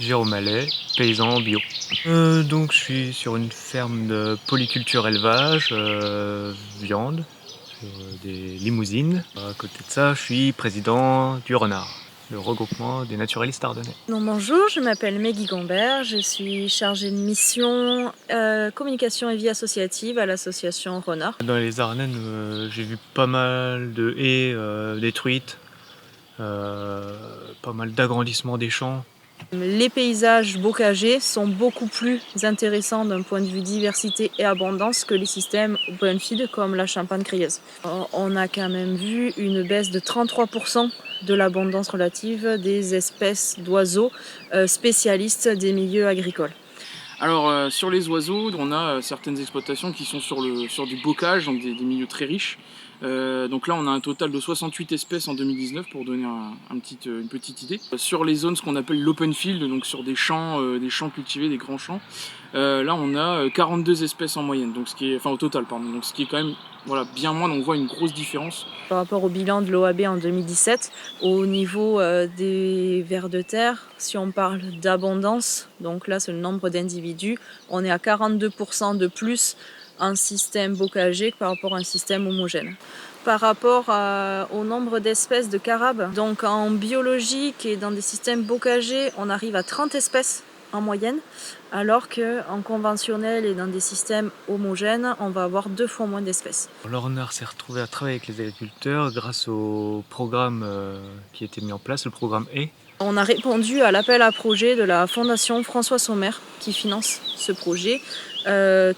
Jérôme Allais, paysan bio. Donc je suis sur une ferme de polyculture élevage, viande, sur des limousines. À côté de ça, je suis président du Renard, le regroupement des naturalistes ardennais. Donc, bonjour, je m'appelle Meggy Gombert, je suis chargée de mission communication et vie associative à l'association Renard. Dans les Ardennes, j'ai vu pas mal de haies détruites, pas mal d'agrandissements des champs. Les paysages bocagers sont beaucoup plus intéressants d'un point de vue diversité et abondance que les systèmes open field comme la Champagne-Crieuse. On a quand même vu une baisse de 33% de l'abondance relative des espèces d'oiseaux spécialistes des milieux agricoles. Alors sur les oiseaux, on a certaines exploitations qui sont sur du bocage, donc des milieux très riches. Donc là on a un total de 68 espèces en 2019 pour donner une petite idée. Sur les zones ce qu'on appelle l'open field, donc sur des champs cultivés, des grands champs, là on a 42 espèces en moyenne, donc au total pardon, donc ce qui est quand même bien moins, donc on voit une grosse différence. Par rapport au bilan de l'OAB en 2017, au niveau des vers de terre, si on parle d'abondance, donc là c'est le nombre d'individus, on est à 42% de plus en système bocager que par rapport à un système homogène. Par rapport au nombre d'espèces de carabes, donc en biologique et dans des systèmes bocagers, on arrive à 30 espèces en moyenne, alors qu'en conventionnel et dans des systèmes homogènes, on va avoir 2 fois moins d'espèces. Le Renard s'est retrouvé à travailler avec les agriculteurs grâce au programme qui a été mis en place, le programme Haies. On a répondu à l'appel à projet de la Fondation François Sommer qui finance ce projet,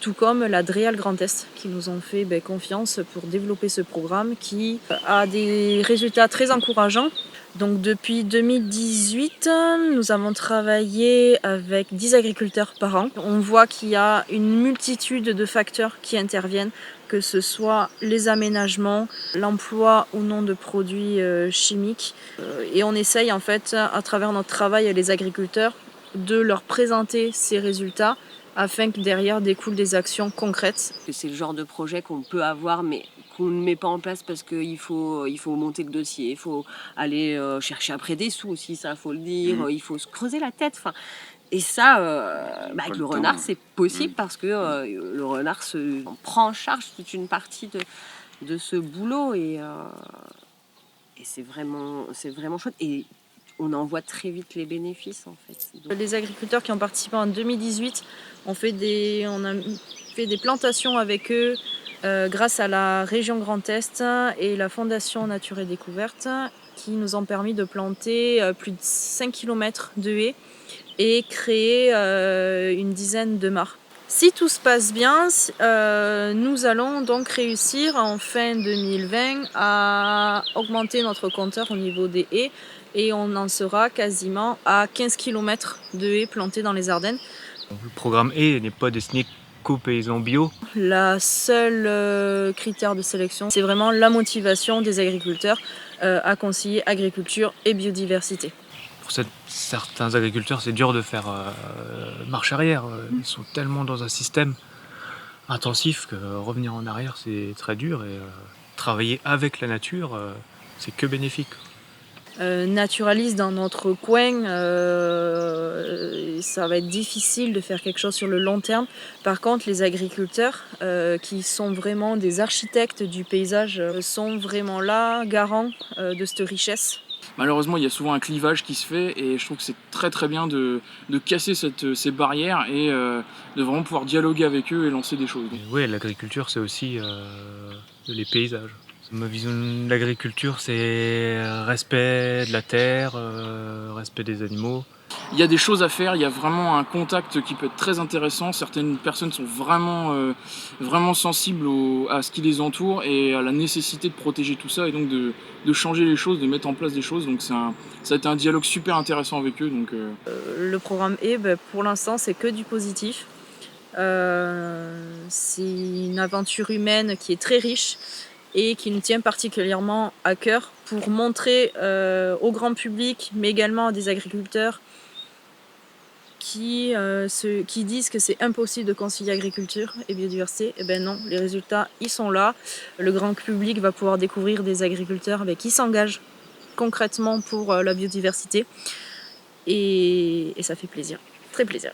tout comme la DREAL Grand Est qui nous ont fait confiance pour développer ce programme qui a des résultats très encourageants. Donc depuis 2018, nous avons travaillé avec 10 agriculteurs par an. On voit qu'il y a une multitude de facteurs qui interviennent, que ce soit les aménagements, l'emploi ou non de produits chimiques. Et on essaye en fait, à travers notre travail avec les agriculteurs, de leur présenter ces résultats afin que derrière découlent des actions concrètes. C'est le genre de projet qu'on peut avoir mais qu'on ne met pas en place parce qu'il faut monter le dossier, il faut aller chercher après des sous aussi, ça faut le dire, il faut se creuser la tête. Et ça, avec le renard, c'est possible parce que le renard prend en charge toute une partie de ce boulot et c'est vraiment chouette. Et on en voit très vite les bénéfices en fait. Donc, les agriculteurs qui ont participé en 2018 on a fait des plantations avec eux grâce à la région Grand Est et la Fondation Nature et Découverte qui nous ont permis de planter plus de 5 km de haies et créer une dizaine de mares. Si tout se passe bien, nous allons donc réussir en fin 2020 à augmenter notre compteur au niveau des haies et on en sera quasiment à 15 km de haies plantées dans les Ardennes. Le programme Haies n'est pas destiné qu'aux paysans bio. La seule critère de sélection, c'est vraiment la motivation des agriculteurs à concilier agriculture et biodiversité. Pour certains agriculteurs, c'est dur de faire marche arrière. Ils sont tellement dans un système intensif que revenir en arrière, c'est très dur. Et travailler avec la nature, c'est que bénéfique. Naturaliste dans notre coin, ça va être difficile de faire quelque chose sur le long terme. Par contre, les agriculteurs qui sont vraiment des architectes du paysage sont vraiment là, garants de cette richesse. Malheureusement, il y a souvent un clivage qui se fait et je trouve que c'est très très bien de casser ces barrières et de vraiment pouvoir dialoguer avec eux et lancer des choses. Oui, l'agriculture, c'est aussi les paysages. Ma vision de l'agriculture, c'est respect de la terre, respect des animaux. Il y a des choses à faire, il y a vraiment un contact qui peut être très intéressant. Certaines personnes sont vraiment sensibles à ce qui les entoure et à la nécessité de protéger tout ça et donc de changer les choses, de mettre en place des choses. Donc ça a été un dialogue super intéressant avec eux. Le programme Haies, pour l'instant, c'est que du positif. C'est une aventure humaine qui est très riche et qui nous tient particulièrement à cœur pour montrer au grand public, mais également à des agriculteurs qui disent que c'est impossible de concilier agriculture et biodiversité. Eh bien non, les résultats, ils sont là. Le grand public va pouvoir découvrir des agriculteurs qui s'engagent concrètement pour la biodiversité. et ça fait plaisir, très plaisir.